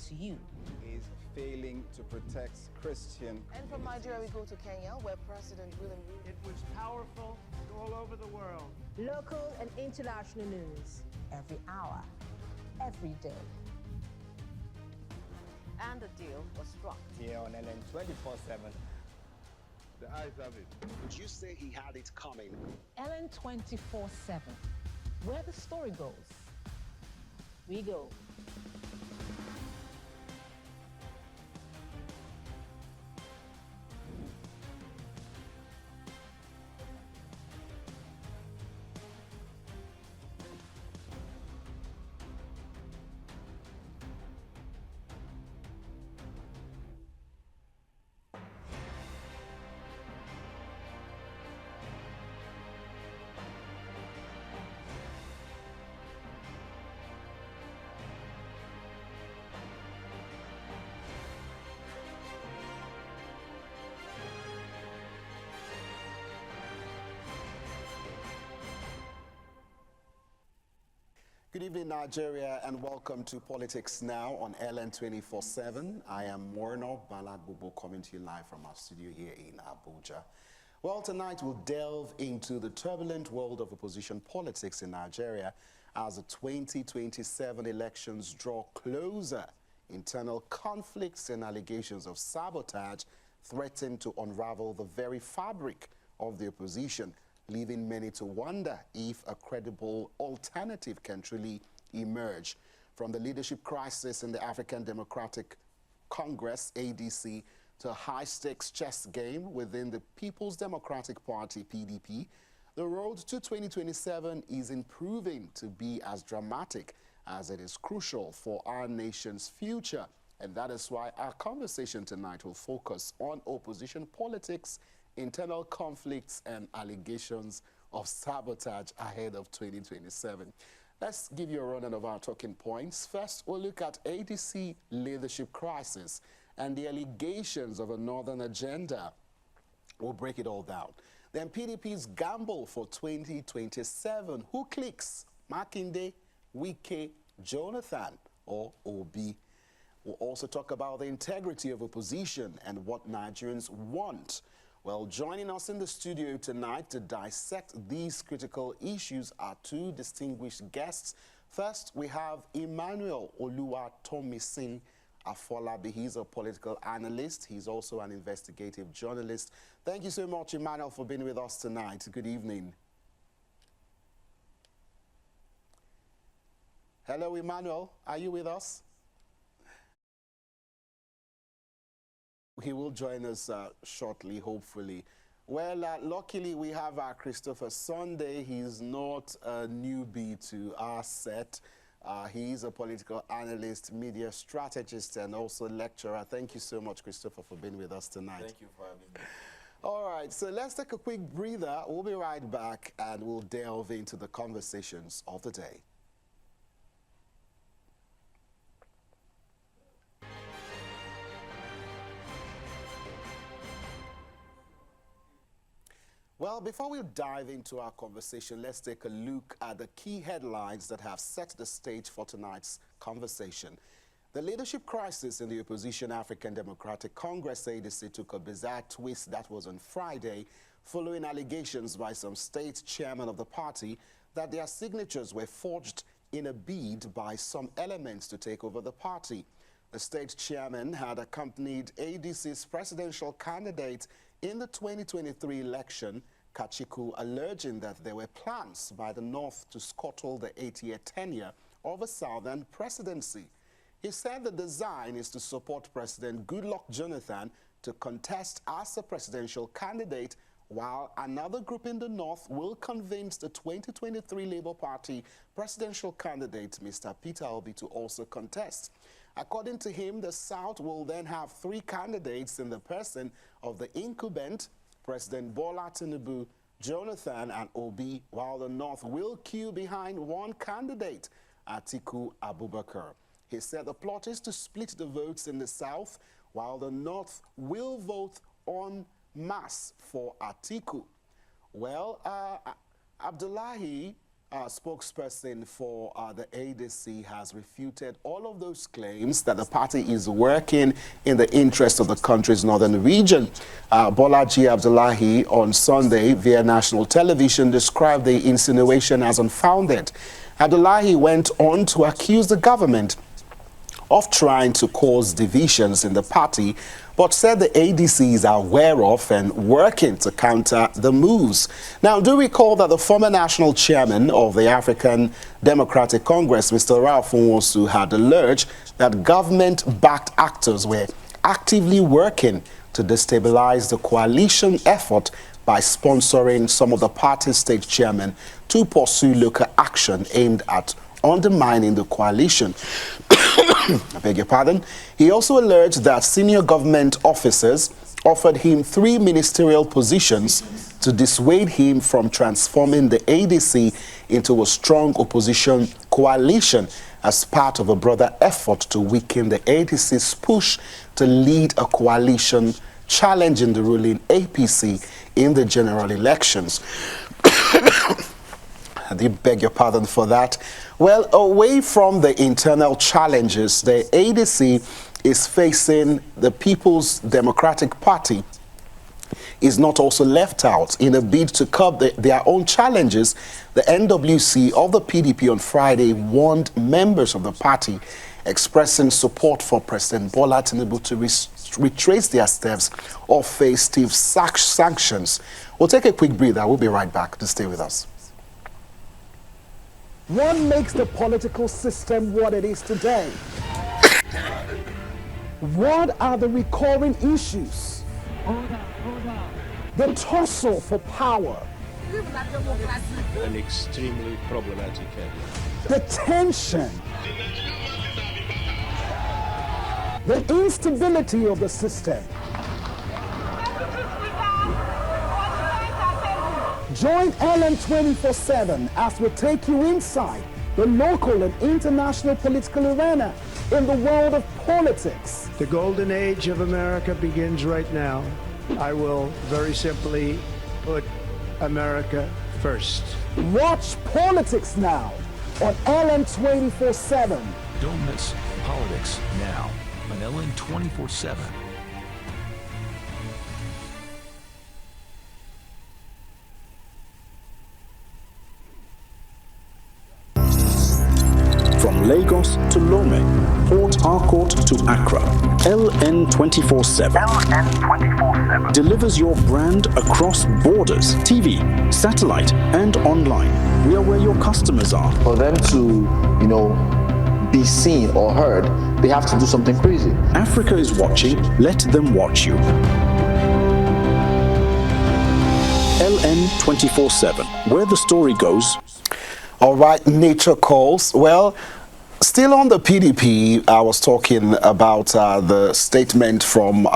to you. Is failing to protect Christian. And from Nigeria, we go to Kenya, where President William Ruto. It was powerful all over the world. Local and international news. Every hour, every day. And the deal was struck. Here on LN 24/7. The eyes have it. Would you say he had it coming? LN 24/7. Where the story goes, we go. Good evening, Nigeria, and welcome to Politics Now on LN 24/7. I am Morno Balagbubo, coming to you live from our studio here in Abuja. Well, tonight we'll delve into the turbulent world of opposition politics in Nigeria as the 2027 elections draw closer. Internal conflicts and allegations of sabotage threaten to unravel the very fabric of the opposition, leaving many to wonder if a credible alternative can truly emerge. From the leadership crisis in the African Democratic Congress, ADC, to a high-stakes chess game within the People's Democratic Party, PDP, the road to 2027 is proving to be as dramatic as it is crucial for our nation's future. And that is why our conversation tonight will focus on opposition politics, internal conflicts, and allegations of sabotage ahead of 2027. Let's give you a rundown of our talking points. First, we'll look at ADC leadership crisis and the allegations of a northern agenda. We'll break it all down. Then PDP's gamble for 2027. Who clicks? Makinde, Wike, Jonathan, or Obi? We'll also talk about the integrity of opposition and what Nigerians want. Well, joining us in the studio tonight to dissect these critical issues are two distinguished guests. First, we have Emmanuel Oluwatomisin Afolabi. He's a political analyst. He's also an investigative journalist. Thank you so much, Emmanuel, for being with us tonight. Good evening. Hello, Emmanuel. Are you with us? He will join us shortly, hopefully. Well, luckily we have Christopher Sunday. He's not a newbie to our set. He's a political analyst, media strategist, and also lecturer. Thank you so much, Christopher, for being with us tonight. Thank you for having me. All right, so let's take a quick breather. We'll be right back, and we'll delve into the conversations of the day. Well, before we dive into our conversation, let's take a look at the key headlines that have set the stage for tonight's conversation. The leadership crisis in the opposition African Democratic Congress, ADC, took a bizarre twist that was on Friday, following allegations by some state chairmen of the party that their signatures were forged in a bid by some elements to take over the party. The state chairman had accompanied ADC's presidential candidate in the 2023 election, Kachiku, alleging that there were plans by the North to scuttle the 8-year tenure of a Southern presidency. He said the design is to support President Goodluck Jonathan to contest as a presidential candidate, while another group in the North will convince the 2023 Labour Party presidential candidate, Mr. Peter Obi, to also contest. According to him, the South will then have 3 candidates in the person of the incumbent, President Bola Tinubu, Jonathan, and Obi, while the North will queue behind one candidate, Atiku Abubakar. He said the plot is to split the votes in the South, while the North will vote en masse for Atiku. Well, Abdullahi, spokesperson for the ADC has refuted all of those claims that the party is working in the interest of the country's northern region. Bolaji Abdullahi on Sunday via national television described the insinuation as unfounded. Abdullahi went on to accuse the government of trying to cause divisions in the party, but said the ADCs are aware of and working to counter the moves. Now, do recall that the former national chairman of the African Democratic Congress, Mr. Ralph Nwosu, had alleged that government-backed actors were actively working to destabilize the coalition effort by sponsoring some of the party's state chairmen to pursue local action aimed at undermining the coalition. I beg your pardon. He also alleged that senior government officers offered him 3 ministerial positions to dissuade him from transforming the ADC into a strong opposition coalition as part of a broader effort to weaken the ADC's push to lead a coalition challenging the ruling APC in the general elections. I do beg your pardon for that. Well, away from the internal challenges, the ADC is facing the People's Democratic Party is not also left out. In a bid to curb their own challenges, the NWC of the PDP on Friday warned members of the party expressing support for President Bola Tinubu to retrace their steps or face stiff sanctions. We'll take a quick breather. We'll be right back. To stay with us. What makes the political system what it is today? What are the recurring issues? The tussle for power. An extremely problematic area. The tension. The instability of the system. Join LN 24/7 as we take you inside the local and international political arena in the world of politics. The golden age of America begins right now. I will very simply put America first. Watch Politics Now on LN 24/7. Don't miss Politics Now on LN 24/7. From Lagos to Lome, Port Harcourt to Accra, LN 24/7 delivers your brand across borders, TV, satellite, and online. We are where your customers are. For them to, be seen or heard, they have to do something crazy. Africa is watching. Let them watch you. LN 24/7, where the story goes. All right, nature calls. Well, still on the PDP, I was talking about the statement from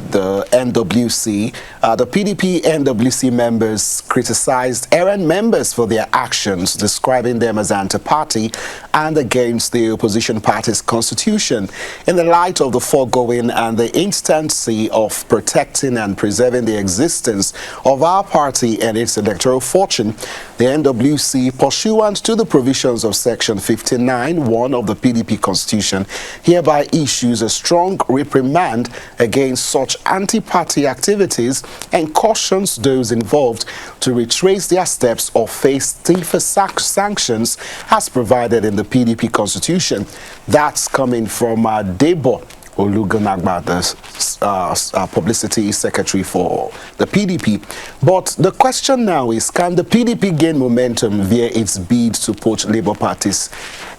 the NWC. The PDP NWC members criticized errant members for their actions, describing them as anti-party and against the opposition party's constitution. In the light of the foregoing and the instancy of protecting and preserving the existence of our party and its electoral fortune, the NWC, pursuant to the provisions of Section 59(1) of the PDP Constitution, hereby issues a strong reprimand against such anti-party activities and cautions those involved to retrace their steps or face stiffer sanctions as provided in the PDP Constitution. That's coming from Debo Olugunagba, the publicity secretary for the PDP. But the question now is, can the PDP gain momentum via its bid to poach Labour Party's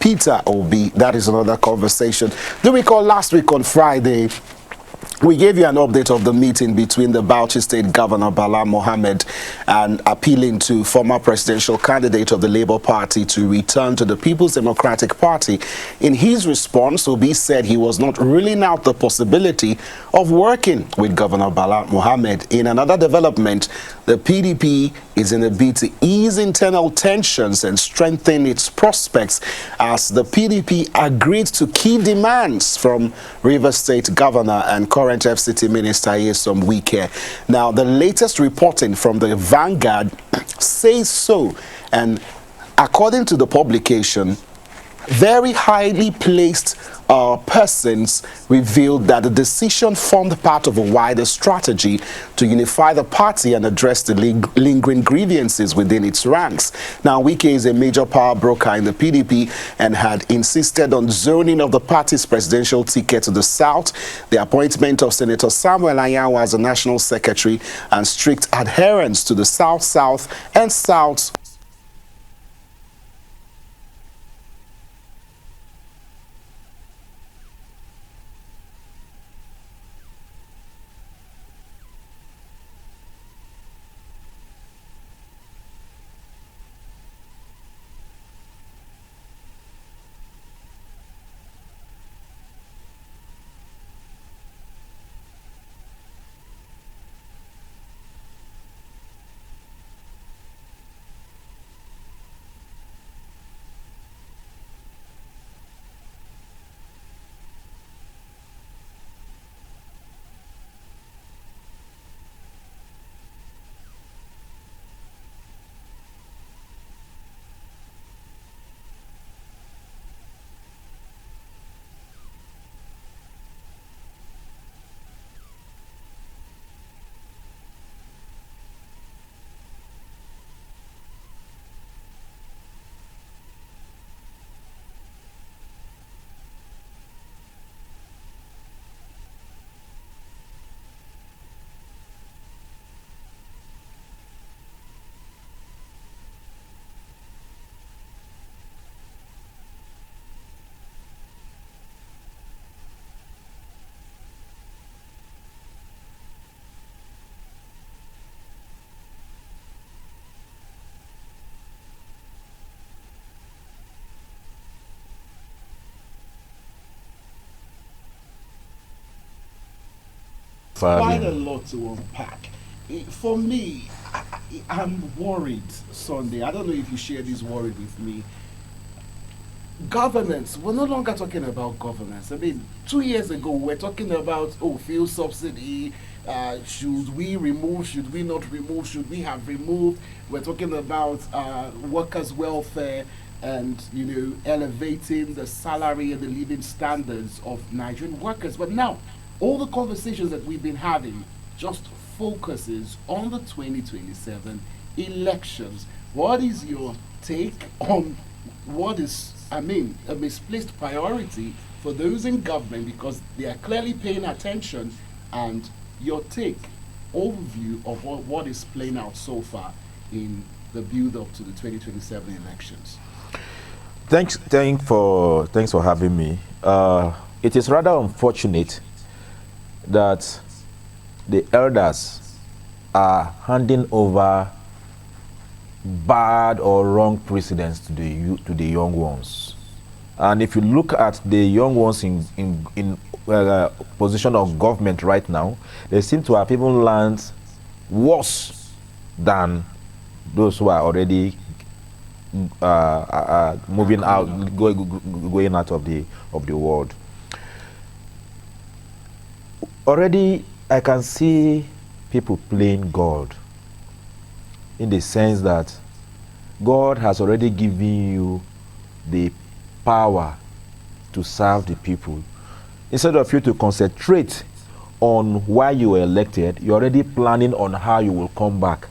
Peter Obi? That is another conversation. Do we recall last week on Friday, we gave you an update of the meeting between the Bauchi State Governor Bala Mohammed and appealing to former presidential candidate of the Labour Party to return to the People's Democratic Party. In his response, Obi said he was not ruling out the possibility of working with Governor Bala Mohammed. In another development, the PDP is in a bid to ease internal tensions and strengthen its prospects as the PDP agreed to key demands from Rivers State Governor and current FCT Minister Nyesom Wike. Now, the latest reporting from the Vanguard says so, and according to the publication, very highly placed persons revealed that the decision formed part of a wider strategy to unify the party and address the lingering grievances within its ranks. Now, Wike is a major power broker in the PDP and had insisted on zoning of the party's presidential ticket to the south, the appointment of Senator Samuel Anyanwu as the national secretary, and strict adherence to the south-south and south. Quite a lot to unpack. For me, I'm worried, Sunday. I don't know if you share this worry with me. Governance, we're no longer talking about governance. I mean, 2 years ago, we were talking about, fuel subsidy. Should we remove, should we not remove, should we have removed? We're talking about workers' welfare and, elevating the salary and the living standards of Nigerian workers. But now, all the conversations that we've been having just focuses on the 2027 elections. What is your take on what is, a misplaced priority for those in government, because they are clearly paying attention, and your take, overview of what is playing out so far in the build-up to the 2027 elections? Thanks for having me. It is rather unfortunate that the elders are handing over bad or wrong precedents to the young ones. And if you look at the young ones in position of government right now, they seem to have even learned worse than those who are already moving out, going out of the world. Already, I can see people playing God, in the sense that God has already given you the power to serve the people. Instead of you to concentrate on why you were elected, you're already planning on how you will come back.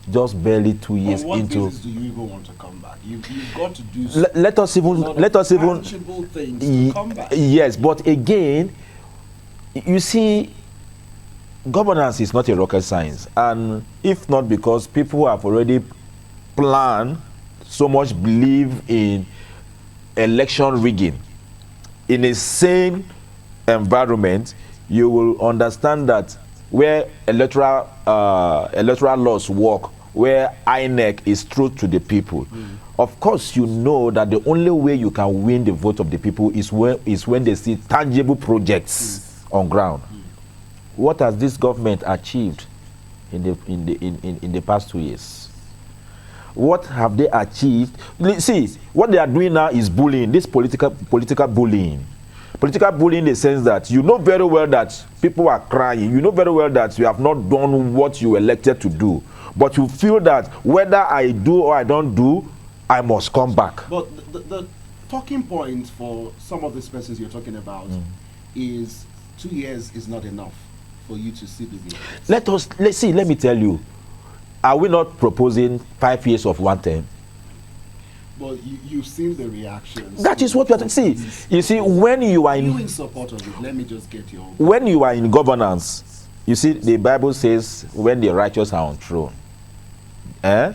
Just barely 2 years into. On what basis do you even want to come back? You've got to do. Let us even. Things to come back. Yes, but again, you see, governance is not a rocket science, and if not because people have already planned, so much believe in election rigging, in a sane environment, you will understand that where electoral laws work, where INEC is true to the people, of course you know that the only way you can win the vote of the people is when they see tangible projects on ground. What has this government achieved in the past 2 years? What have they achieved? See, what they are doing now is bullying. This political bullying. Political bullying in the sense that you know very well that people are crying. You know very well that you have not done what you elected to do. But you feel that whether I do or I don't do, I must come back. But the talking point for some of these persons you're talking about is 2 years is not enough for you to see the results. Let me tell you, are we not proposing 5 years of one term? But you've seen the reactions. That is what we have to see. You see, when you are in support of it, let me just get your... When you are in governance, you see, the Bible says, when the righteous are on throne. I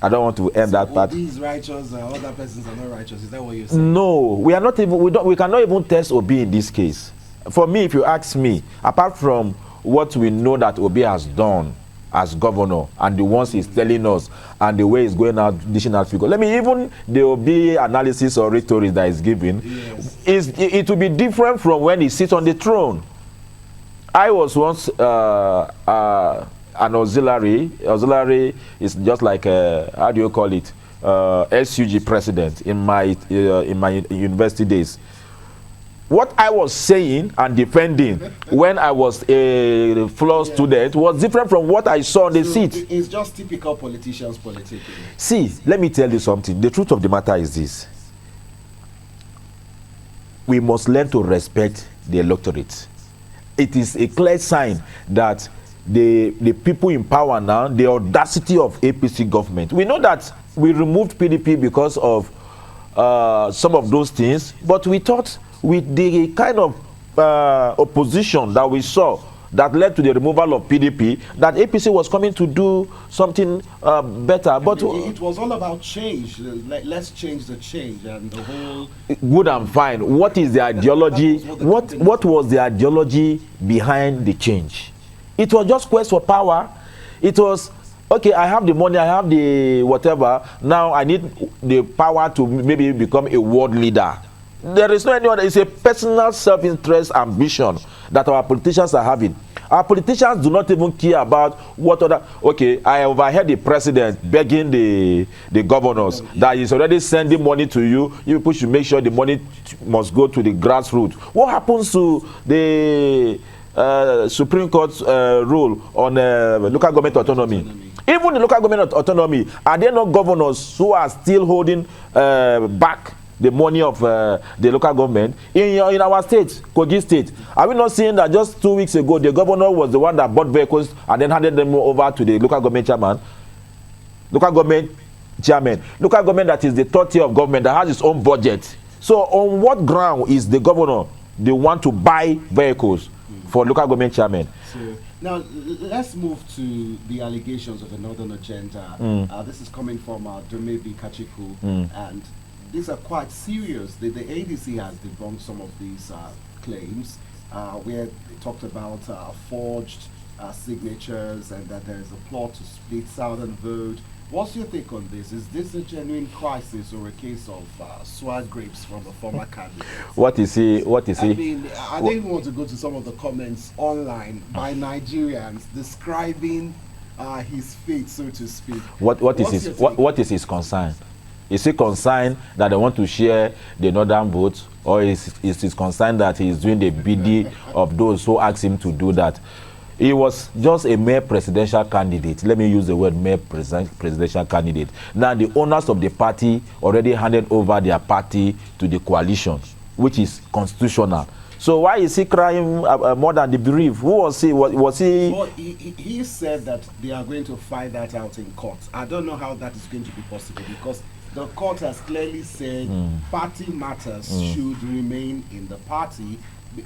don't want to end that part. These righteous and other persons are not righteous. Is that what you're saying? No, we are not even. We cannot even test Obi in this case. For me, if you ask me, apart from what we know that Obi has done as governor and the ones he's telling us and the way he's going out dishing out figure, let me even the Obi analysis or rhetoric that is given, it will be different from when he sits on the throne. I was once an auxiliary. Auxiliary is just like how do you call it? SUG president in my university days. What I was saying and defending when I was a floor student was different from what I saw on the seat. It's just typical politicians politicking. See, let me tell you something. The truth of the matter is this: we must learn to respect the electorate. It is a clear sign that the people in power now, the audacity of APC government. We know that we removed PDP because of some of those things, but we thought with the kind of opposition that we saw that led to the removal of PDP, that APC was coming to do something better. But it was all about change. Let's change the change and the whole... Good and fine. What is the ideology? What was the ideology behind the change? It was just quest for power. It was, okay, I have the money, I have the whatever. Now I need the power to maybe become a world leader. There is no anyone. It's a personal self-interest ambition that our politicians are having. Our politicians do not even care about what other... Okay, I overheard the president begging the governors that he's already sending money to you. You people should make sure the money must go to the grassroots. What happens to the Supreme Court's rule on local government autonomy? Even the local government autonomy, are there not governors who are still holding back the money of the local government in our state, Kogi State? Are we not seeing that just 2 weeks ago the governor was the one that bought vehicles and then handed them over to the local government chairman? Local government that is the third tier of government that has its own budget. So on what ground is the governor the one to buy vehicles for local government chairman? So, now let's move to the allegations of the Northern Agenda. This is coming from Domebi Kachiku, and these are quite serious. The ADC has debunked some of these claims, where they talked about forged signatures and that there is a plot to split Southern vote. What's your take on this? Is this a genuine crisis or a case of swag grapes from a former candidate? What is he? I mean, I don't even want to go to some of the comments online by Nigerians describing his fate, so to speak. What is his concern? Is he concerned that they want to share the northern vote, or is his concern that he is doing the bidding of those who asked him to do that? He was just a mere presidential candidate. Let me use the word mere presidential candidate. Now the owners of the party already handed over their party to the coalition, which is constitutional. So why is he crying more than the bereaved? Who was he? Was he? Well, he said that they are going to fight that out in court. I don't know how that is going to be possible, because the court has clearly said party matters should remain in the party.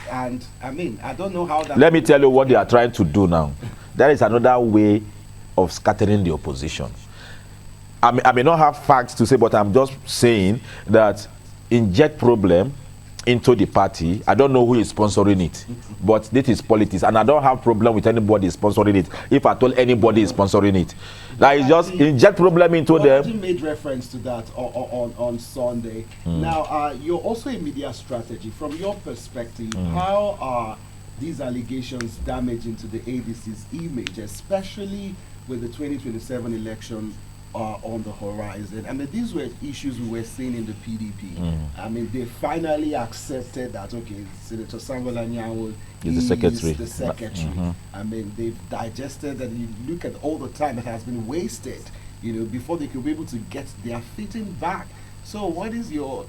And I mean, I don't know how that... Let me tell you what they are trying to do now. There is another way of scattering the opposition. I may not have facts to say, but I'm just saying that inject problem into the party. I don't know who is sponsoring it, but this is politics, and I don't have problem with anybody sponsoring it. If I told anybody is sponsoring it, that is just inject problem into them. You made reference to that on Sunday. Now, you're also a media strategy. From your perspective, how are these allegations damaging to the ADC's image, especially with the 2027 election on the horizon? I mean, these were issues we were seeing in the PDP. I mean, they finally accepted that, okay, Senator Samuel Anyanwu is the secretary. I mean, they've digested that. You look at all the time that has been wasted before they could be able to get their footing back. So what is your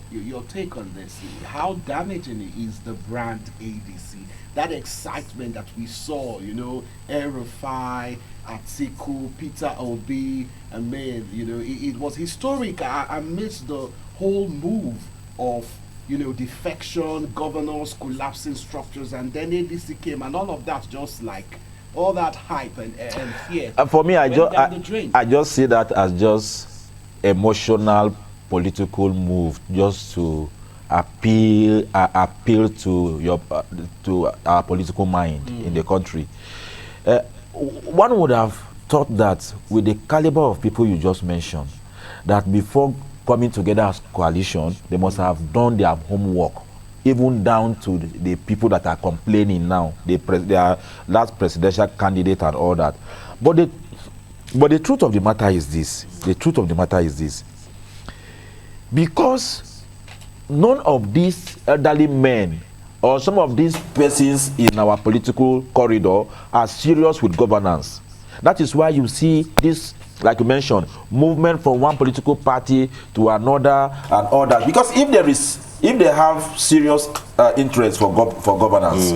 take on this? How damaging is the brand ADC? That excitement that we saw, El-Rufai, Atiku, Peter Obi, it was historic amidst the whole move of defection, governors collapsing structures, and then ADC came, and all of that just like all that hype and fear. For me, I just see that as just emotional political move, just to appeal to our political mind in the country. One would have thought that with the caliber of people you just mentioned, that before coming together as coalition, they must have done their homework, even down to the people that are complaining now, their last presidential candidate and all that. But the truth of the matter is this. The truth of the matter is this. Because none of these elderly men or some of these persons in our political corridor are serious with governance. That is why you see this, like you mentioned, movement from one political party to another and all that. Because if they have serious interest for governance,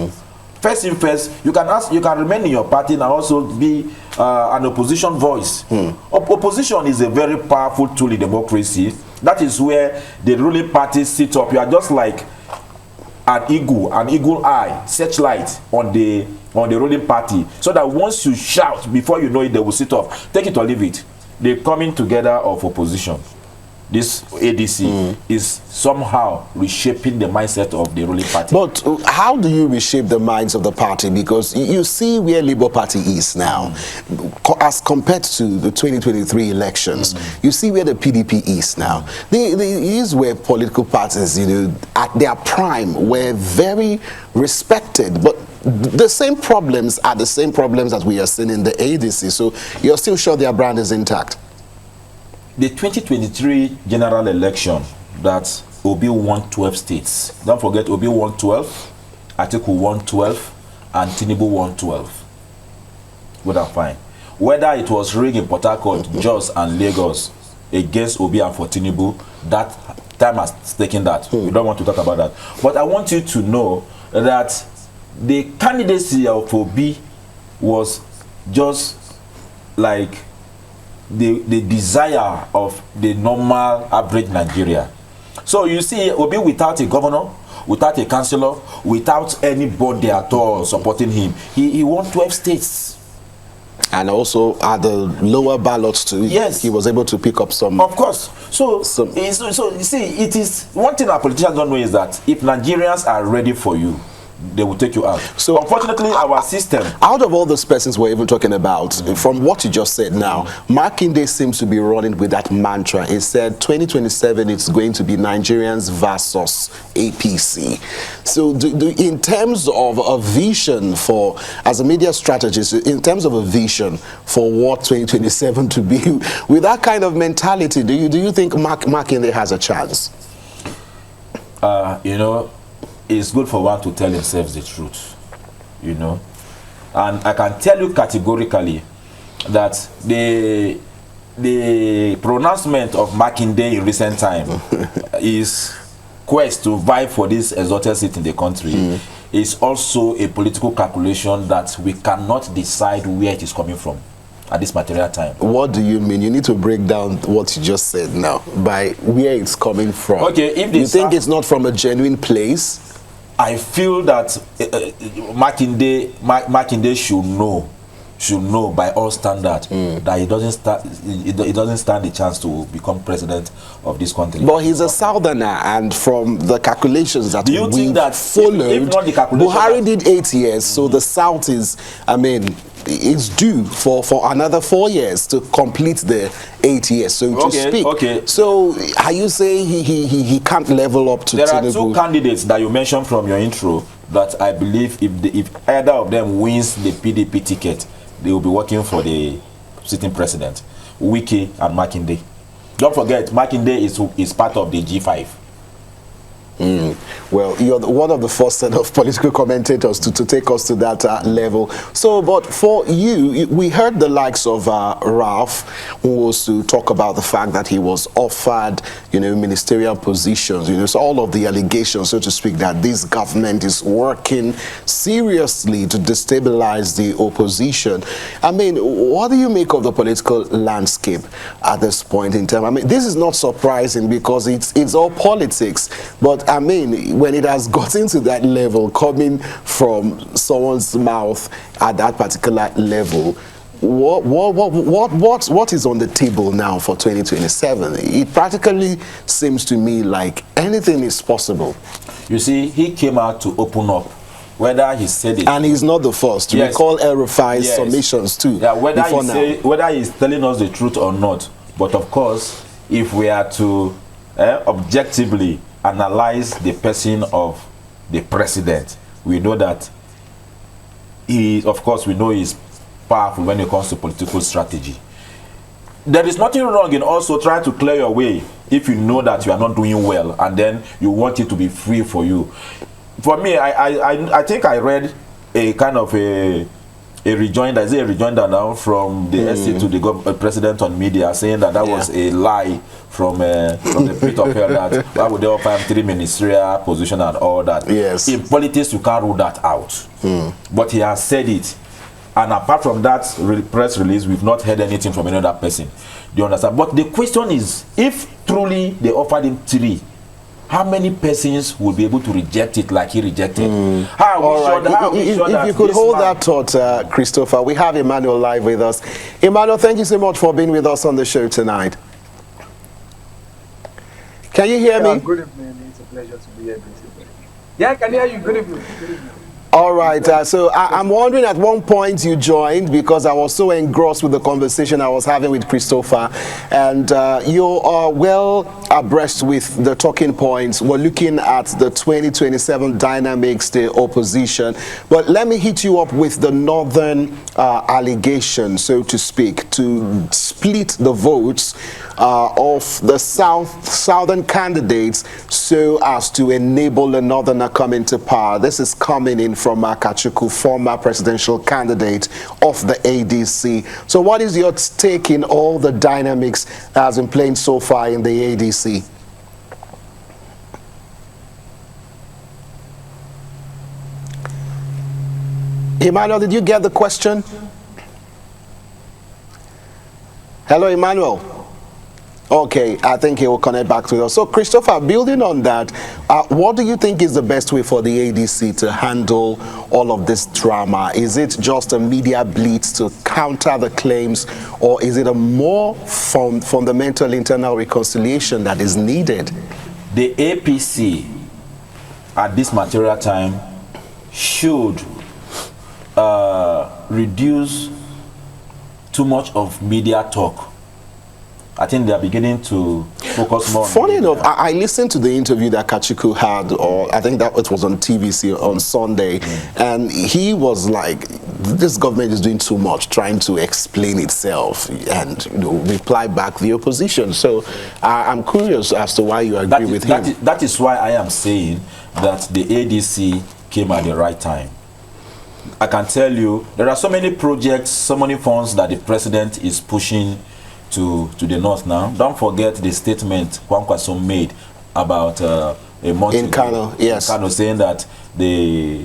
first in first, you can remain in your party and also be an opposition voice. Opposition is a very powerful tool in democracy. That is where the ruling parties sit up. You are just like an eagle eye, searchlight on the ruling party, so that once you shout, before you know it, they will sit up. Take it or leave it. The coming together of opposition, this ADC, is somehow reshaping the mindset of the ruling party. But how do you reshape the minds of the party? Because you see where Labour Party is now, as compared to the 2023 elections. You see where the PDP is now. These were political parties, at their prime, were very respected, but the same problems are the same problems that we are seeing in the ADC. So you're still sure their brand is intact? The 2023 general election, that Obi won 12 states. Don't forget, Obi won 12, Atiku won 12, and Tinubu won 12. Good and fine. Whether it was rigged in Port Harcourt, Jos, and Lagos against Obi and for Tinubu, that time has taken that. We don't want to talk about that. But I want you to know that the candidacy of Obi was just like the desire of the normal average Nigeria. So you see Obi without a governor, without a councillor, without anybody at all supporting him, he won 12 states. And also at the lower ballots too, yes, he was able to pick up some. Of course. So you see, it is one thing our politicians don't know is that if Nigerians are ready for you, they will take you out. So unfortunately, our system, out of all those persons we're even talking about, from what you just said now, Makinde seems to be running with that mantra. He said 2027 it's going to be Nigerians versus APC. So in terms of a vision for, as a media strategist, in terms of a vision for what 2027 to be, with that kind of mentality, do you think Makinde has a chance? It's good for one to tell himself the truth, and I can tell you categorically that the pronouncement of Makinde in recent time is quest to vie for this exalted seat in the country is also a political calculation that we cannot decide where it is coming from at this material time. What do you mean? You need to break down what you just said now by where it's coming from. Okay, if you think it's not from a genuine place, I feel that Makinde should know by all standards that he doesn't stand a chance to become president of this country. But he's a southerner, and from the calculations that we followed, Buhari did 8 years, so the south is, it's due for another 4 years to complete the 8 years, so to speak. So are you saying he can't level up to There Tinubu? are two candidates that you mentioned from your intro that I believe if either of them wins the PDP ticket, they will be working for the sitting president, Wike and Makinde. Don't forget, Makinde is part of the G5. Well, you're one of the first set of political commentators to take us to that level. So, but for you, we heard the likes of Ralph, who was to talk about the fact that he was offered, ministerial positions, so all of the allegations, so to speak, that this government is working seriously to destabilize the opposition. I mean, what do you make of the political landscape at this point in time? I mean, this is not surprising because it's all politics, but I mean, when it has gotten to that level, coming from someone's mouth at that particular level, what is on the table now for 2027? It practically seems to me like anything is possible. You see, he came out to open up. Whether he said it, and he's not the first. Yes. Recall El-Rufai's submissions too. Yeah, whether he's telling us the truth or not. But of course, if we are to objectively analyze the person of the president, we know that we know he's powerful when it comes to political strategy. There is nothing wrong in also trying to clear your way if you know that you are not doing well and then you want it to be free for you. For me, I think I read a kind of a rejoinder. Is it a rejoinder now from the essay to the president on media saying that was a lie from the pit of hell, that why would they offer him 3 ministerial positions and all that? Yes. In politics, you can't rule that out. But he has said it. And apart from that press release, we've not heard anything from any other person. Do you understand? But the question is, if truly they offered him 3, how many persons will be able to reject it like he rejected? If you could hold that thought, Christopher, we have Emmanuel live with us. Emmanuel, thank you so much for being with us on the show tonight. Can you hear me? Good evening. It's a pleasure to be here with you. Yeah, I can hear you. Good evening. Good evening. All right, so I'm wondering, at one point you joined because I was so engrossed with the conversation I was having with Christopher, and you are well abreast with the talking points. We're looking at the 2027 dynamics, the opposition, but let me hit you up with the northern allegation, so to speak, to split the votes of the southern candidates so as to enable a northerner coming to power. This is coming in from Akachukwu, former presidential candidate of the ADC. So what is your take in all the dynamics that has been playing so far in the ADC? Emmanuel, did you get the question? Hello, Emmanuel. Okay, I think he will connect back to us. So, Christopher, building on that, what do you think is the best way for the ADC to handle all of this drama? Is it just a media blitz to counter the claims, or is it a more fundamental internal reconciliation that is needed? The APC, at this material time, should reduce too much of media talk. I think they are beginning to focus more. Funny enough, I listened to the interview that Kachukwu had, or I think that it was on TVC on Sunday, and he was like, this government is doing too much, trying to explain itself and reply back the opposition. So I'm curious as to why you agree with him. That is why I am saying that the ADC came at the right time. I can tell you, there are so many projects, so many funds that the president is pushing to the north now. Don't forget the statement Kwankwaso made about a month in Kano, yes, in Kano, saying that the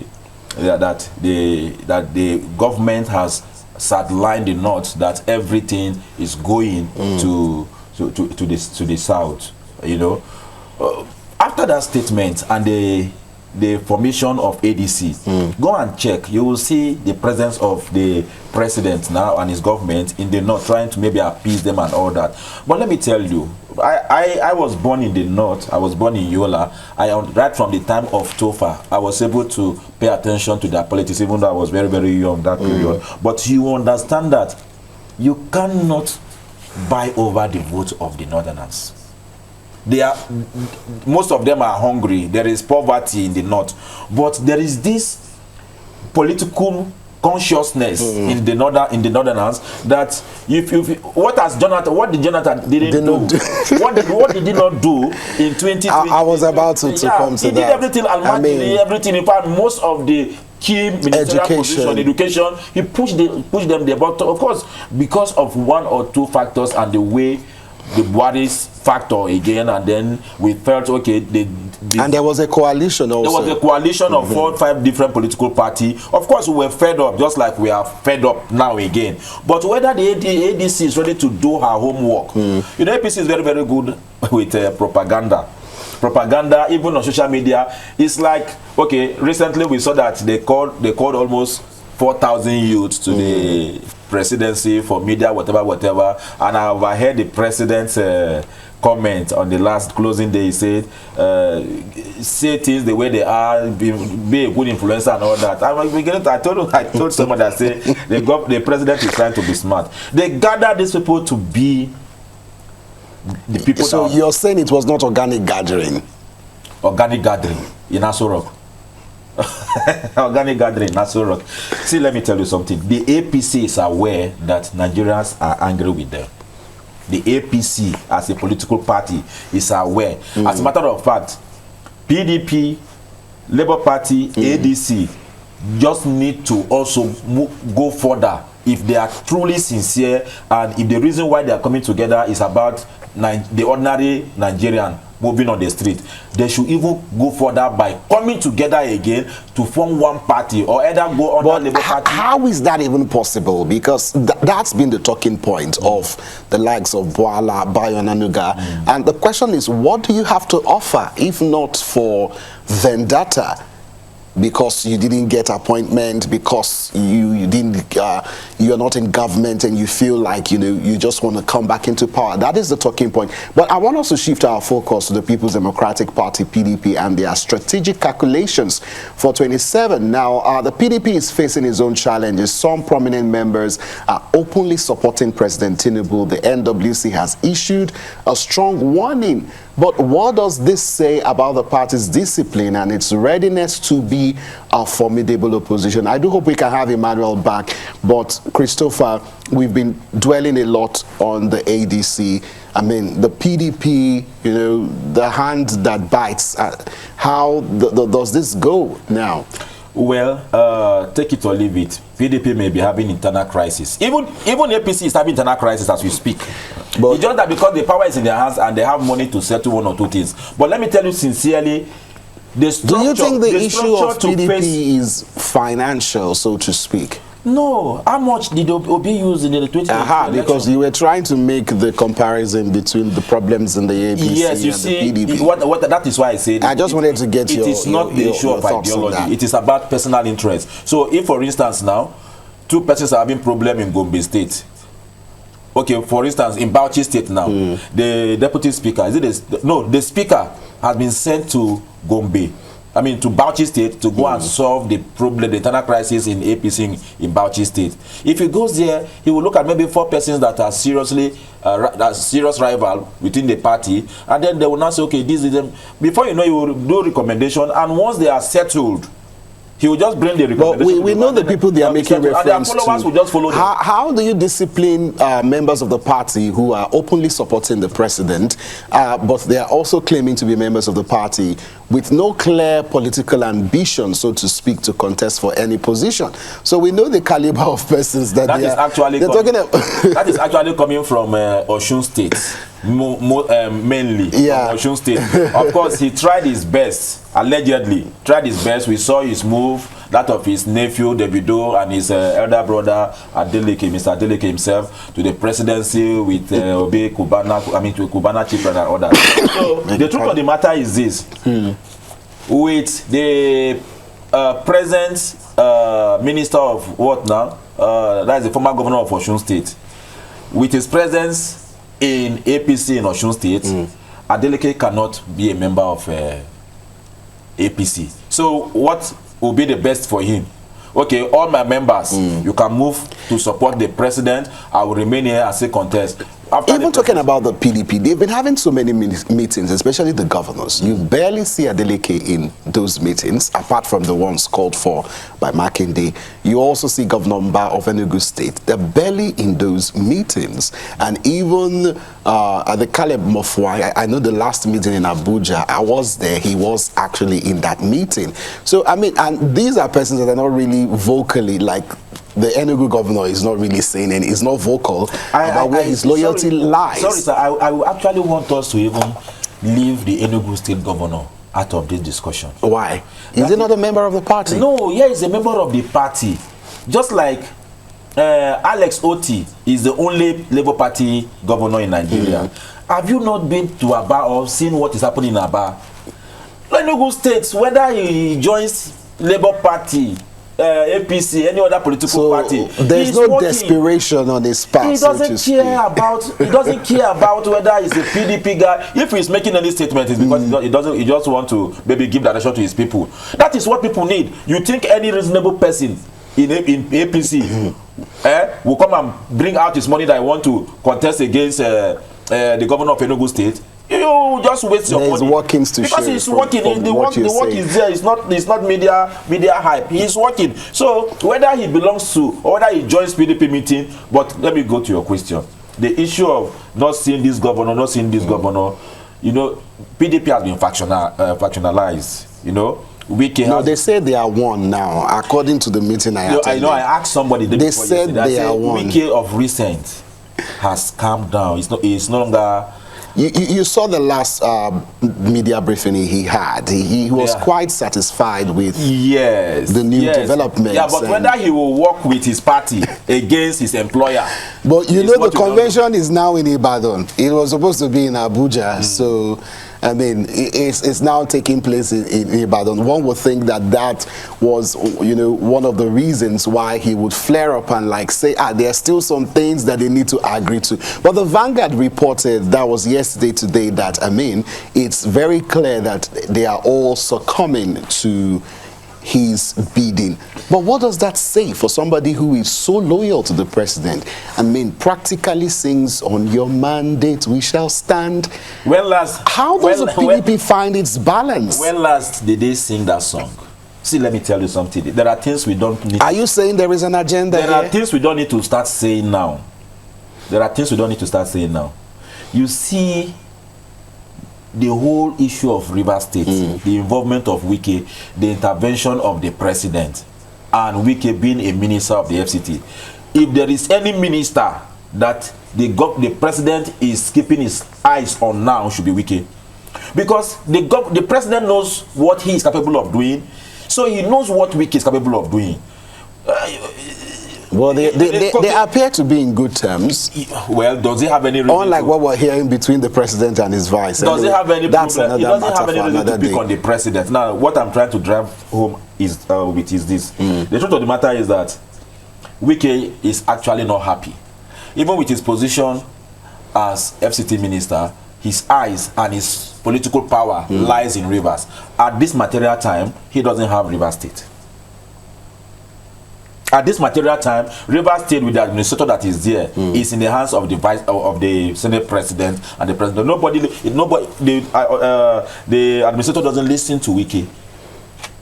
government has sidelined the north, that everything is going to the south. After that statement and the formation of ADC, go and check. You will see the presence of the president now and his government in the north, trying to maybe appease them and all that. But let me tell you, I was born in the north. I was born in Yola. Right from the time of Tofa, I was able to pay attention to their politics, even though I was very, very young that period. But you understand that you cannot buy over the vote of the northerners. Most of them are hungry. There is poverty in the north, but there is this political consciousness in the northerners that if what did Jonathan didn't do? what did he not do in 2020? I was about to come to that. He did everything, everything. In fact, most of the key ministerial position, education, he pushed them there. But of course, because of one or two factors and the way the Buhari's factor again, and then we felt okay. And there was a coalition also. There was a coalition of 4 or 5 different political parties. Of course, we were fed up, just like we are fed up now again. But whether the ADC is ready to do her homework, you know, APC is very, very good with propaganda. Propaganda, even on social media, it's like, okay, recently we saw that they called almost 4,000 youths to the presidency for media, whatever, and I overheard the president's comment on the last closing day. He said, say things the way they are, be a good influencer and all that. I told someone that say the president is trying to be smart. They gather these people to be the people. So you're saying it was not organic gathering? Organic gathering in Aso Rock. Organic gathering in Aso Rock. See, let me tell you something. The APC is aware that Nigerians are angry with them. The APC as a political party is aware. As a matter of fact, PDP, Labour Party, ADC just need to also go further if they are truly sincere, and if the reason why they are coming together is about the ordinary Nigerian moving on the street. They should even go further by coming together again to form one party, or either go under Labour Party. How is that even possible? Because that's been the talking point of the likes of Boala, Bayo and Anuga. And the question is, what do you have to offer if not for vendetta? Because you didn't get appointment, because you didn't, you're not in government, and you feel like, you know, you just want to come back into power. That is the talking point. But I want us to shift our focus to the People's Democratic Party, PDP, and their strategic calculations for 27. Now, the PDP is facing its own challenges. Some prominent members are openly supporting President Tinubu. The NWC has issued a strong warning. But what does this say about the party's discipline and its readiness to be a formidable opposition? I do hope we can have Emmanuel back, but Christopher, we've been dwelling a lot on the ADC. I mean, the PDP, you know, the hand that bites. How does this go now? Well, take it or leave it. PDP may be having internal crisis. Even APC is having internal crisis as we speak. But it's just that because the power is in their hands and they have money to settle one or two things. But let me tell you sincerely, the structure, do you think the issue of PDP is financial, so to speak? No. How much did Obi use in the 2020 because you were trying to make the comparison between the problems in the APC and the PDP. That is why I said I just wanted to get it is not the issue of ideology. It is about personal interest. So if, for instance, now 2 persons are having problem in Gombe State. Okay, for instance, in Bauchi State now, the deputy speaker, the speaker has been sent to Gombe. I mean, to Bauchi State to go and solve the problem, the internal crisis in APC in Bauchi State. If he goes there, he will look at maybe 4 persons that are seriously serious rival within the party, and then they will now say, okay, this is them. Before you know, he will do recommendation, and once they are settled, he will just bring the recommendation. But we know the people they are making reference to. And their followers will just follow them. How do you discipline members of the party who are openly supporting the president, but they are also claiming to be members of the party with no clear political ambition, so to speak, to contest for any position? So we know the caliber of persons that that is actually coming from Osun State. Mainly Osun State. Of course, he tried his best, allegedly tried his best. We saw his move, that of his nephew Davido and his elder brother Adeleke, Mr. Adeleke himself, to the presidency with Obi Kubana, I mean to Kubana chief and others. So the truth of the matter is this: with the present minister of what now? That is the former governor of Osun State, with his presence in APC in Osun State, Adeleke cannot be a member of APC. So what will be the best for him? Okay, all my members, you can move to support the president. I will remain here as a contest. Even talking about the PDP, they've been having so many meetings, especially the governors. You barely see Adeleke in those meetings, apart from the ones called for by Makinde. You also see Governor Mba of Enugu State. They're barely in those meetings. And even at the Caleb Mofwa, I know the last meeting in Abuja, I was there. He was actually in that meeting. So, I mean, and these are persons that are not really vocally, like the Enugu governor is not really saying, and he's not vocal about where his loyalty lies. Sorry, sir, I would actually want us to even leave the Enugu state governor out of this discussion. Why? Is he not a member of the party? No, yeah, he's a member of the party. Just like Alex Oti is the only Labour Party governor in Nigeria. Have you not been to Aba or seen what is happening in Aba? Enugu State, whether he joins Labour Party, APC, any other political party, there's no desperation on his part. He doesn't care about. He doesn't care about whether he's a PDP guy. If he's making any statement, it's because he doesn't. He just want to maybe give direction to his people. That is what people need. You think any reasonable person in APC will come and bring out his money that he want to contest against the governor of Enugu State? You just waste your money. Workings to because he's working. The work is there. It's not media hype. He's working. So whether he belongs to or whether he joins PDP meeting, but let me go to your question. The issue of not seeing this governor, not seeing this governor, you know, PDP has been factionalized. You know, they say they are one now, according to the meeting I attended. I know. I asked somebody. They said they are one. Wike of recent has calmed down. It's no longer. You saw the last media briefing he had. He was quite satisfied with the new developments. Yeah, but whether he will work with his party against his employer. But you know, the convention is now in Ibadan. It was supposed to be in Abuja. So, I mean, it's now taking place in Ibadan. One would think that was, you know, one of the reasons why he would flare up and like say, there are still some things that they need to agree to. But the Vanguard reported, that was yesterday, today, that, I mean, it's very clear that they are all succumbing to his bidding. But what does that say for somebody who is so loyal to the president? I mean, practically sings, "On your mandate we shall stand." How does the PDP find its balance? When last did they sing that song? See, let me tell you something. There are things we don't need. Are you saying there is an agenda here? There are things we don't need to start saying now. There are things we don't need to start saying now. You see, the whole issue of Rivers State, the involvement of Wike, the intervention of the president, and Wike being a minister of the FCT. If there is any minister that the president is keeping his eyes on now, should be Wike. Because the president knows what he is capable of doing, so he knows what Wike is capable of doing. Well, they appear to be in good terms. Well, does he have any reason? Unlike what we're hearing between the president and his vice. Does he have any problem? He doesn't have any reason to pick day. on the president. Now, what I'm trying to drive home is this. The truth of the matter is that Wike is actually not happy. Even with his position as FCT minister, his eyes and his political power lies in Rivers. At this material time, he doesn't have Rivers State. At this material time, Rivers State, with the administrator that is there, is in the hands of the the Senate president and the president. The administrator doesn't listen to Wike.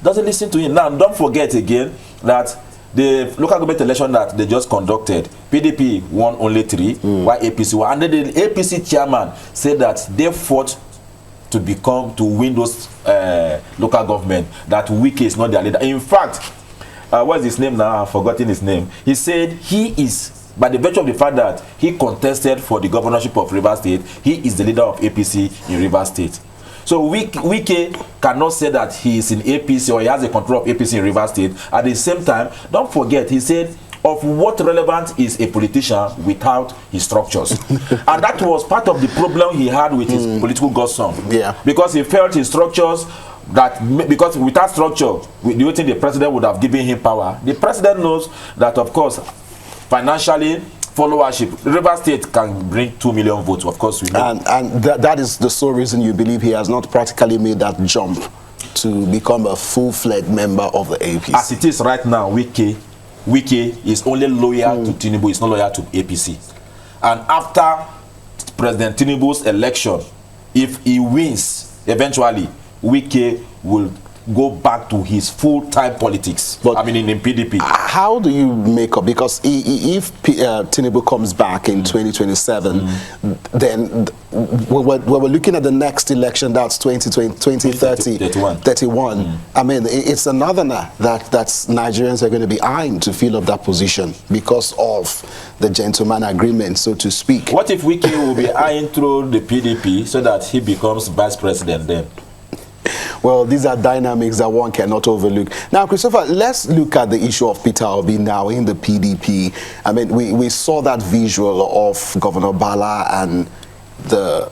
Doesn't listen to him. Now, don't forget again that the local government election that they just conducted, PDP won only 3, while APC won. And then the APC chairman said that they fought to win those local government, that Wike is not their leader. In fact, what's his name now? I've forgotten his name. He said he is, by the virtue of the fact that he contested for the governorship of Rivers State, he is the leader of APC in Rivers State. So Wike cannot say that he is in APC or he has a control of APC in Rivers State. At the same time, don't forget, he said, of what relevance is a politician without his structures? And that was part of the problem he had with his political godson. Yeah. Because he felt his structures, because without structure, do you think the president would have given him power? The president knows that, of course, financially, followership, Rivers State can bring 2 million votes, of course we know. And that is the sole reason you believe he has not practically made that jump to become a full-fledged member of the APC. As it is right now, Wike is only loyal to Tinubu, he's not loyal to APC. And after President Tinubu's election, if he wins, eventually, Wike will go back to his full-time politics. But I mean, in PDP. How do you make up? Because if Tinubu comes back in 2027, then we're looking at the next election. That's 2031. I mean, it's another that Nigerians are going to be eyeing to fill up that position because of the gentleman agreement, so to speak. What if Wike will be eyeing through the PDP so that he becomes vice president then? Well, these are dynamics that one cannot overlook. Now, Christopher, let's look at the issue of Peter Obi now in the PDP. I mean, we saw that visual of Governor Bala and the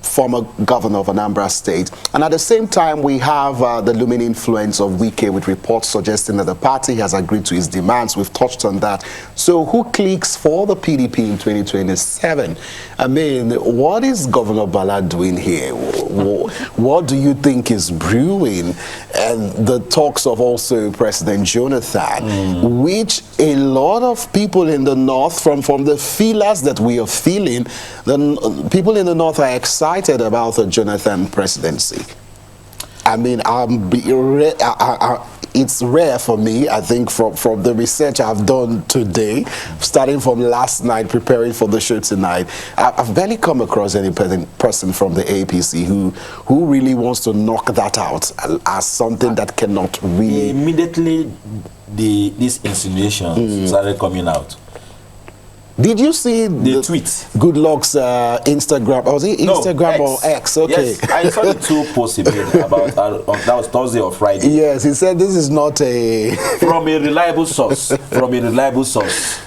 former governor of Anambra State. And at the same time, we have the looming influence of Wike with reports suggesting that the party has agreed to his demands. We've touched on that. So who clicks for the PDP in 2027? I mean, what is Governor Bala doing here? What do you think is brewing? And the talks of also President Jonathan, which a lot of people in the North, from the feelers that we are feeling, the people in the North are excited about the Jonathan presidency. I mean, it's rare for me, I think, from the research I've done today, starting from last night, preparing for the show tonight. I've barely come across any person from the APC who really wants to knock that out as something that cannot really... Immediately, this insinuation started coming out. Did you see the tweet? Good Luck's Instagram. Was it Instagram or X? Okay. Yes, I saw the two posts he made about that was Thursday or Friday. Yes, he said this is not a from a reliable source. From a reliable source.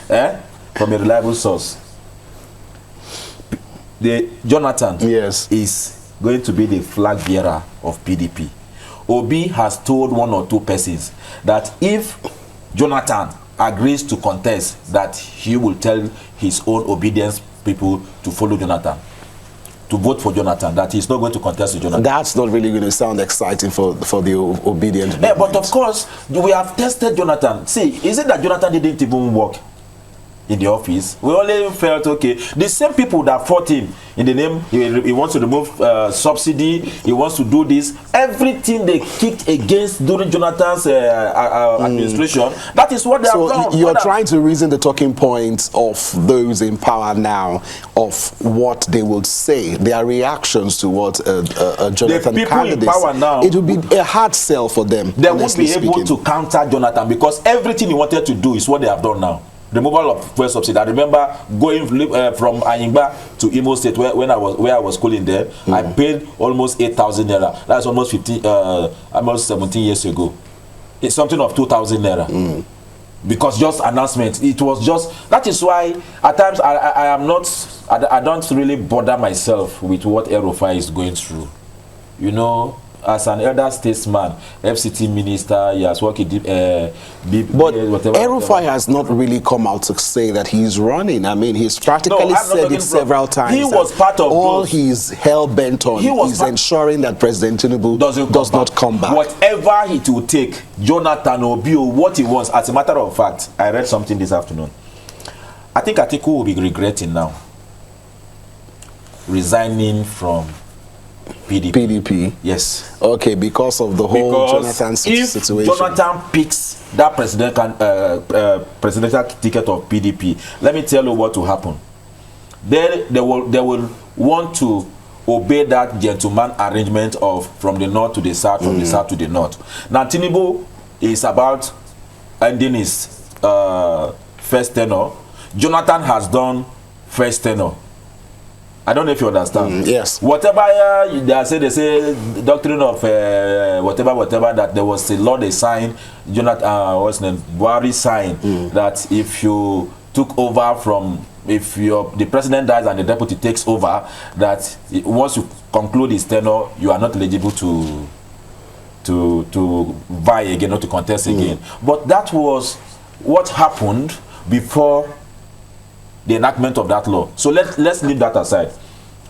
From a reliable source. The Jonathan is going to be the flag bearer of PDP. Obi has told one or two persons that if Jonathan agrees to contest, that he will tell his own obedience people to follow Jonathan, to vote for Jonathan, that he's not going to contest with Jonathan. That's not really going to sound exciting for the obedient. Yeah, but of course, we have tested Jonathan. See, is it that Jonathan didn't even work in the office? We only felt, okay, the same people that fought him in the name, he wants to remove subsidy, he wants to do this, everything they kicked against during Jonathan's administration, that is what they have done. So you're trying to reason the talking points of those in power now, of what they would say, their reactions to what Jonathan the people in power now, it would be a hard sell for them. They won't be able to counter Jonathan because everything he wanted to do is what they have done now. Removal of fuel subsidy. I remember going from Ayingba to Imo State where I was schooling there. I paid almost 8,000 naira. That's almost 17 years ago. It's something of 2,000 naira. Because just announcement. It was just, that is why at times I don't really bother myself with what El-Rufai is going through. You know, as an elder statesman, FCT minister, he has worked in but El-Rufai has not really come out to say that he's running. I mean, he's practically said it several times. He was part of all he's hell-bent on is ensuring that President Tinubu does not come back. Whatever it will take, Jonathan Obi, what he wants. As a matter of fact, I read something this afternoon. I think Atiku will be regretting now resigning from PDP. Yes. Okay, because of the whole Jonathan situation. If Jonathan picks that presidential ticket of PDP, let me tell you what will happen. Then they will want to obey that gentleman arrangement of from the north to the south, from the south to the north. Now Tinubu is about ending his first tenure. Jonathan has done first tenure. I don't know if you understand. Yes. Whatever they say doctrine of whatever that there was a law they signed, Jonathan what's his name, Buhari signed that if you took over from, if the president dies and the deputy takes over, that once you conclude his tenure, you are not eligible to vie again or to contest again. But that was what happened before the enactment of that law. So let's leave that aside.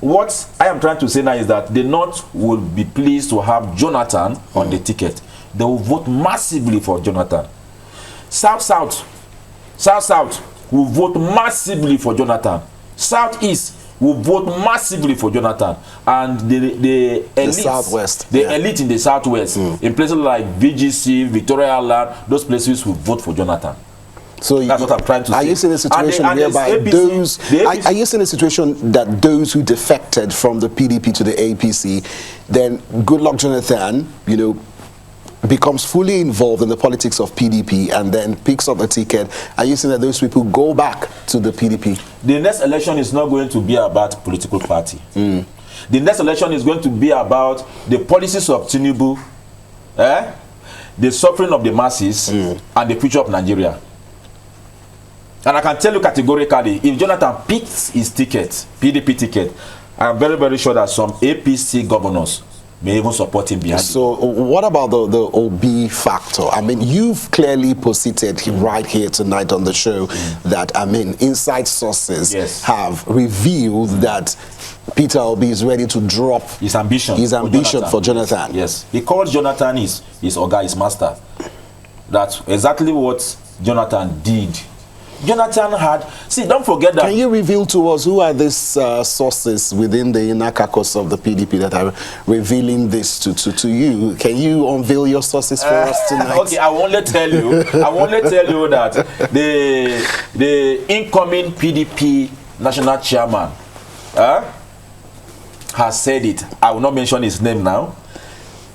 What I am trying to say now is that the North will be pleased to have Jonathan on the ticket. They will vote massively for Jonathan. South will vote massively for Jonathan. Southeast will vote massively for Jonathan, and the elite, Southwest, elite in the Southwest, in places like VGC, Victoria Land, those places will vote for Jonathan. So that's what I'm trying to say. Are you seeing a situation whereby are you seeing a situation that those who defected from the PDP to the APC, then Goodluck Jonathan, you know, becomes fully involved in the politics of PDP and then picks up a ticket? Are you saying that those people go back to the PDP? The next election is not going to be about political party. The next election is going to be about the policies of Tinubu, the suffering of the masses, and the future of Nigeria. And I can tell you categorically, if Jonathan picks his ticket, PDP ticket, I'm very, very sure that some APC governors may even support him behind. So what about the OB factor? I mean, you've clearly posited right here tonight on the show that, I mean, inside sources have revealed that Peter Obi is ready to drop his ambition for Jonathan. Yes, he calls Jonathan his Oga, his master. That's exactly what Jonathan did. Jonathan had, see, don't forget that. Can you reveal to us who are these sources within the inner caucus of the PDP that are revealing this to you? Can you unveil your sources for us tonight? Okay, I will only tell you that the incoming PDP national chairman has said it. I will not mention his name now.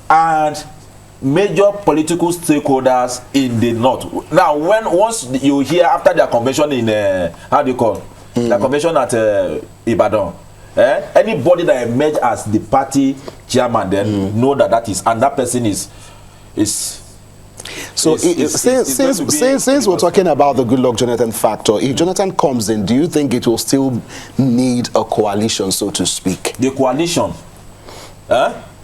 And major political stakeholders in the north. Now, once you hear after their convention in how do you call the convention at Ibadan, anybody that emerged as the party chairman then know that is, and that person is. So since we're talking about the Goodluck Jonathan factor, if Jonathan comes in, do you think it will still need a coalition, so to speak? The coalition,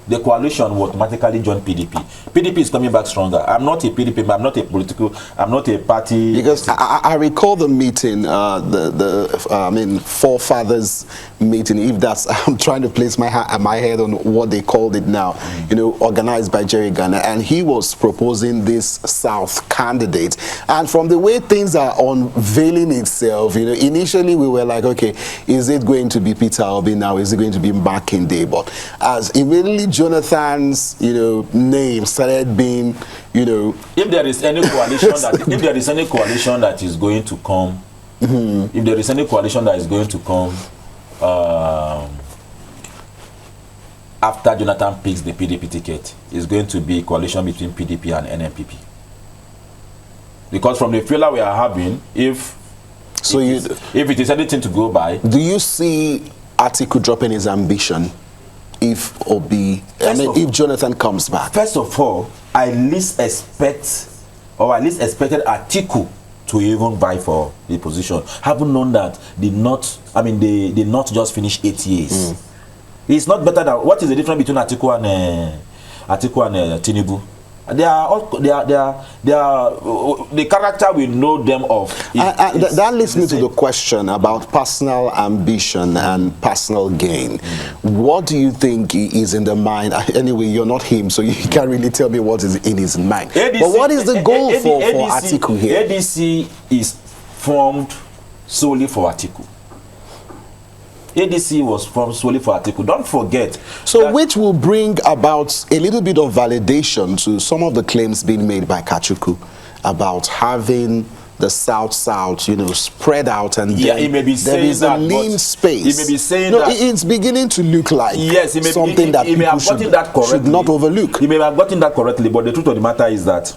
the coalition will automatically join PDP. PDP is coming back stronger. I'm not a PDP, I'm not a political, I'm not a party. Because I recall the meeting, I mean, forefathers meeting, if that's, I'm trying to place my head on what they called it now, you know, organized by Jerry Garner, and he was proposing this South candidate. And from the way things are unveiling itself, you know, initially we were like, okay, is it going to be Peter Obi now? Is it going to be Makinde? But as immediately Jonathan's, you know, name started being, you know, if there is any coalition that is going to come, if there is any coalition that is going to come after Jonathan picks the PDP ticket, is going to be a coalition between PDP and NNPP. Because from the feeler we are having, if it is anything to go by, do you see Atiku dropping his ambition if if Jonathan comes back? First of all, I at least expected Atiku to even vie for the position, having known that they not just finished 8 years. It's not better than, what is the difference between Atiku and Tinubu? They are the character we know them of. That leads me to the question about personal ambition and personal gain. What do you think is in the mind? Anyway, you're not him, so you can't really tell me what is in his mind. ADC, but what is the goal for Atiku here? ADC is formed solely for Atiku. ADC was formed solely for Atiku. Don't forget. So which will bring about a little bit of validation to some of the claims being made by Kachuku about having the South, you know, spread out, and yeah, he may be saying there is a lean space. He may be saying that. It's beginning to look like something that people should not overlook. He may have gotten that correctly, but the truth of the matter is that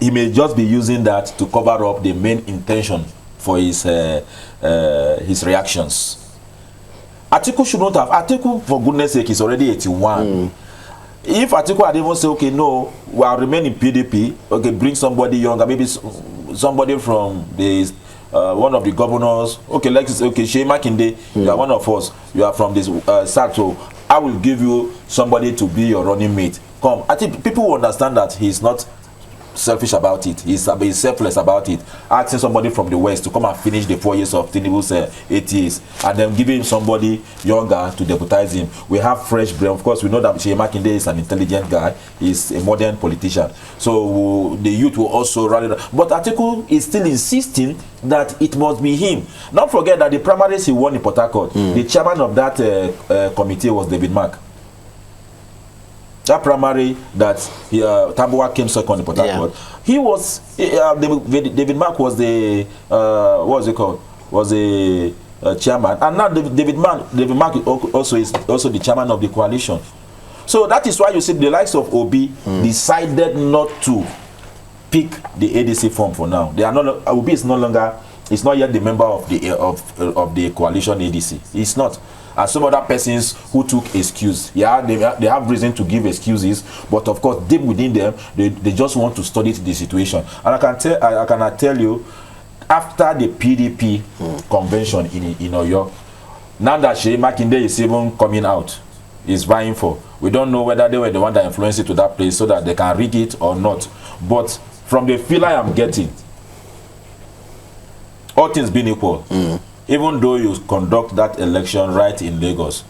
he may just be using that to cover up the main intention for his reactions. Atiku should not have. Atiku, for goodness sake, is already 81. If Atiku had even said, okay, no, we'll remain in PDP, okay, bring somebody younger, maybe somebody from the one of the governors, okay, like Shey Makinde, you are one of us, you are from this South, so I will give you somebody to be your running mate. Come, I think people will understand that he's not selfish about it. He's selfless about it. Asking somebody from the West to come and finish the 4 years of Tinubu's 8 years, and then giving somebody younger to deputize him. We have fresh brain. Of course, we know that Sheyi Makinde is an intelligent guy. He's a modern politician. So the youth will also rally. But Atiku is still insisting that it must be him. Don't forget that the primaries he won in Port Harcourt, the chairman of that committee was David Mark. That primary that Tambuwa came second in Port Harcourt, he was David Mark was the what was it called? Was a chairman, and now David Mark also is also the chairman of the coalition. So that is why you see the likes of Obi decided not to pick the ADC form for now. They are not. Obi is no longer. Is not yet the member of the coalition ADC. He's not. And some other persons who took excuse, they have reason to give excuses, but of course deep within them they just want to study the situation. And I cannot tell you, after the PDP convention in Oyo, now that Sheyi Makinde is even coming out, is vying for, we don't know whether they were the one that influenced it to that place so that they can rig it or not. But from the feel I am getting, all things being equal, even though you conduct that election right in Lagos,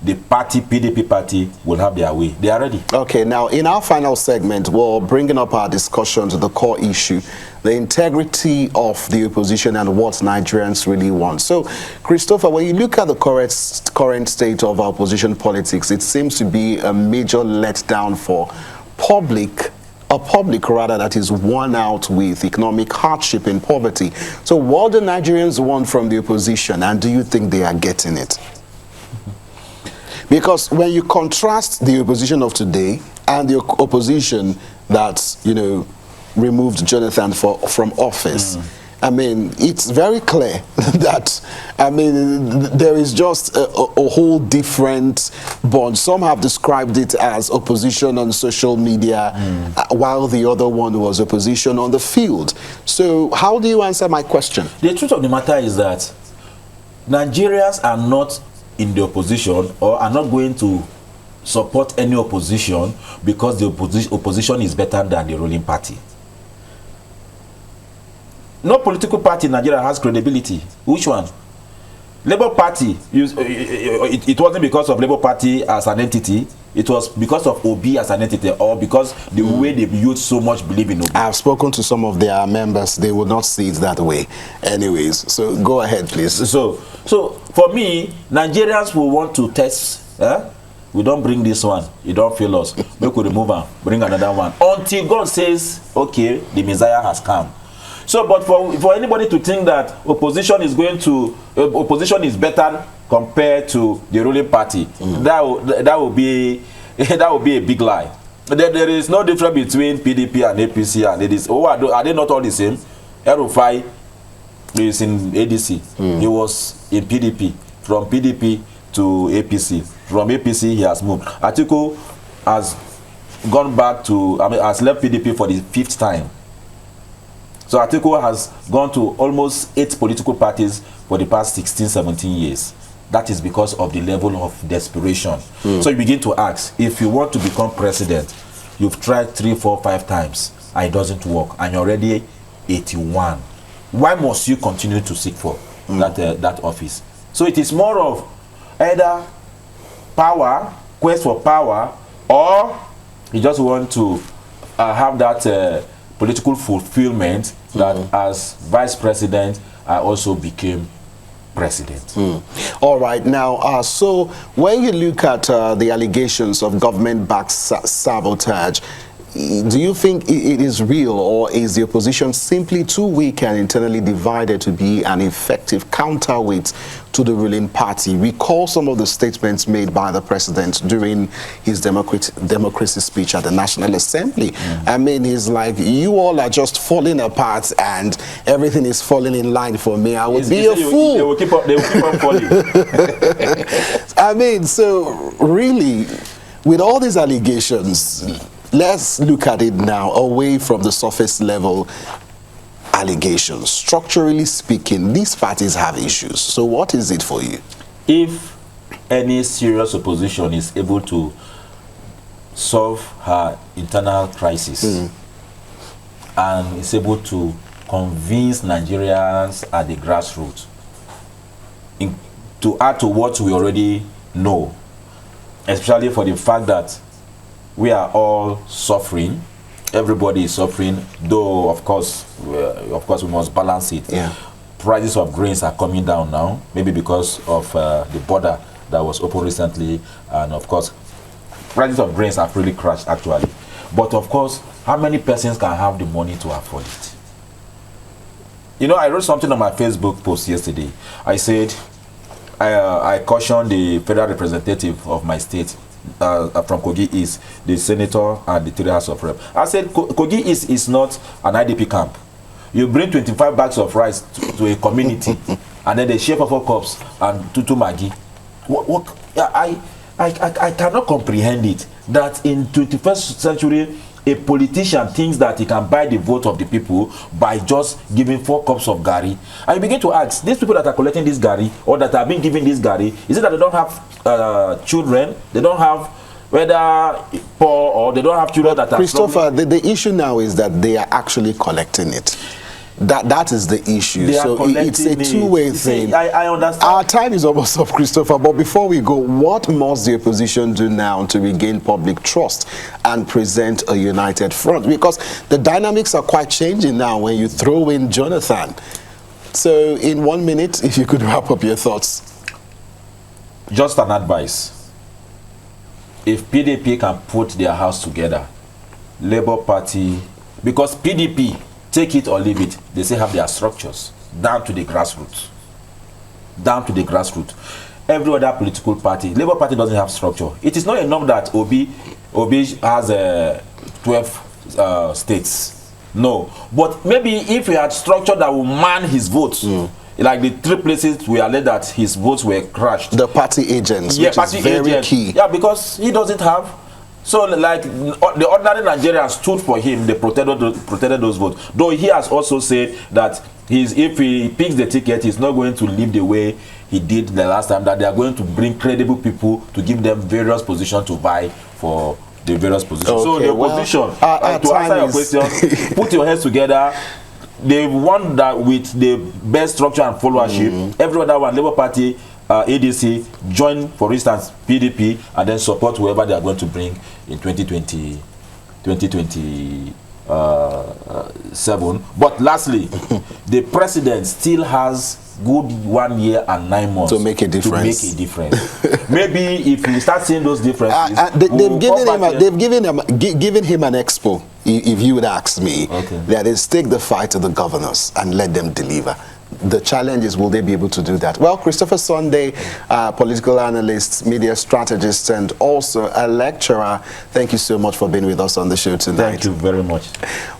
the PDP party will have their way. They are ready. Okay, now in our final segment, we're bringing up our discussion to the core issue, the integrity of the opposition and what Nigerians really want. So, Christopher, when you look at the current state of our opposition politics, it seems to be a major letdown for a public rather that is worn out with economic hardship and poverty. So what do Nigerians want from the opposition, and do you think they are getting it? Because when you contrast the opposition of today and the opposition that, you know, removed Jonathan from office, I mean, it's very clear that, I mean, there is just a whole different bond. Some have described it as opposition on social media, while the other one was opposition on the field. So how do you answer my question? The truth of the matter is that Nigerians are not in the opposition or are not going to support any opposition because the opposition is better than the ruling party. No political party in Nigeria has credibility. Which one? Labour Party, it wasn't because of Labour Party as an entity, it was because of Obi as an entity, or because the way the youth so much believe in Obi. I've spoken to some of their members, they would not see it that way. Anyways, so go ahead, please. So for me, Nigerians will want to test, we don't bring this one, you don't feel us, we could remove them, bring another one, until God says, okay, the Messiah has come. So, but for anybody to think that opposition is better compared to the ruling party, that will be a big lie. There is no difference between PDP and APC, and it is. Oh, are they not all the same? El-Rufai is in ADC. He was in PDP. From PDP to APC. From APC, he has moved. Atiku has gone back to. Has left PDP for the 5th time. So Atiku has gone to almost 8 political parties for the past 16, 17 years. That is because of the level of desperation. So you begin to ask, if you want to become president, you've tried 3, 4, 5 times, and it doesn't work, and you're already 81. Why must you continue to seek for that office? So it is more of either power, quest for power, or you just want to have that political fulfillment that as vice president I also became president. All right, now so when you look at the allegations of government-backed sabotage, do you think it is real, or is the opposition simply too weak and internally divided to be an effective counterweight to the ruling party? Recall some of the statements made by the president during his democracy speech at the National Assembly. I mean, he's like, you all are just falling apart and everything is falling in line for me. I would be a fool. They will keep on falling. I mean, so really, with all these allegations, let's look at it now away from the surface level allegations. Structurally speaking, these parties have issues. So what is it for you? If any serious opposition is able to solve her internal crisis, and is able to convince Nigerians at the grassroots. To add to what we already know, especially for the fact that we are all suffering. Everybody is suffering, though of course we must balance it. Yeah. Prices of grains are coming down now, maybe because of the border that was open recently, and of course prices of grains have really crashed actually. But of course, how many persons can have the money to afford it? You know, I wrote something on my Facebook post yesterday. I said I cautioned the federal representative of my state from Kogi East, the senator and the 3 House of Rep. I said Kogi East is not an IDP camp. You bring 25 bags of rice to a community and then they share 4 cups and 2 Maggi. I cannot comprehend it that in 21st century a politician thinks that he can buy the vote of the people by just giving 4 cups of gari. And you begin to ask, these people that are collecting this gari or that are being given this gari, is it that they don't have children? They don't have, whether poor or they don't have children that are Christopher, the issue now is that they are actually collecting it. That is the issue. So it's a two-way thing. I understand. Our time is almost up, Christopher, but before we go, what must the opposition do now to regain public trust and present a united front? Because the dynamics are quite changing now when you throw in Jonathan. So in 1 minute, if you could wrap up your thoughts. Just an advice. If PDP can put their house together, Labour Party, because PDP, take it or leave it, they say have their structures down to the grassroots. Down to the grassroots. Every other political party, Labour Party doesn't have structure. It is not enough that Obi has 12 states. No. But maybe if he had structure that will man his votes, like the 3 places we alleged that his votes were crashed. The party agents, yeah, which is very key. Yeah, because he doesn't have. So, like, the ordinary Nigerians stood for him, they protected those votes. Though he has also said that if he picks the ticket, he's not going to leave the way he did the last time, that they are going to bring credible people to give them various positions to vie for the various positions. Okay, so the opposition, to answer your question, put your heads together. They won that with the best structure and followership. Every other one, Labour Party, ADC, join, for instance, PDP, and then support whoever they are going to bring in 2027. But lastly, the president still has good 1 year and 9 months to make a difference. Maybe if you start seeing those differences, they've given him an expo. If you would ask me, that is, take the fight to the governors and let them deliver. The challenge is, will they be able to do that? Well, Christopher Sunday, political analyst, media strategist, and also a lecturer, thank you so much for being with us on the show tonight. Thank you very much.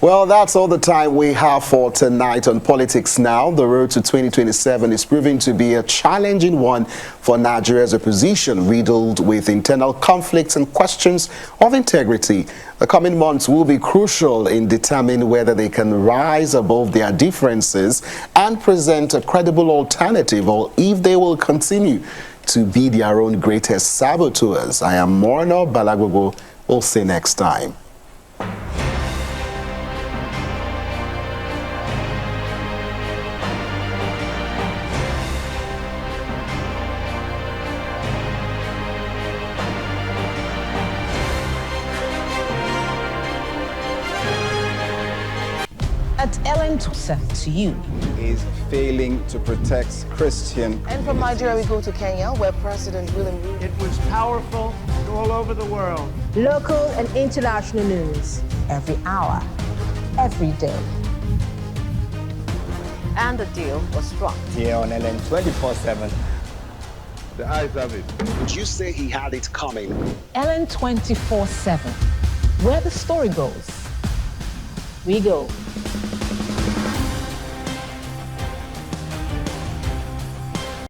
Well, that's all the time we have for tonight on Politics Now. The road to 2027 is proving to be a challenging one for Nigeria's opposition, riddled with internal conflicts and questions of integrity. The coming months will be crucial in determining whether they can rise above their differences and present a credible alternative, or if they will continue to be their own greatest saboteurs. I am Morno Balagogo. We'll see you next time. At Ellen to you is failing to protect Christian. And from Nigeria, we go to Kenya, where President William Ruto. It was powerful all over the world. Local and international news. every hour, every day. And the deal was struck. Here on LN 24/7. The eyes have it. Would you say he had it coming? LN 24/7. Where the story goes, we go.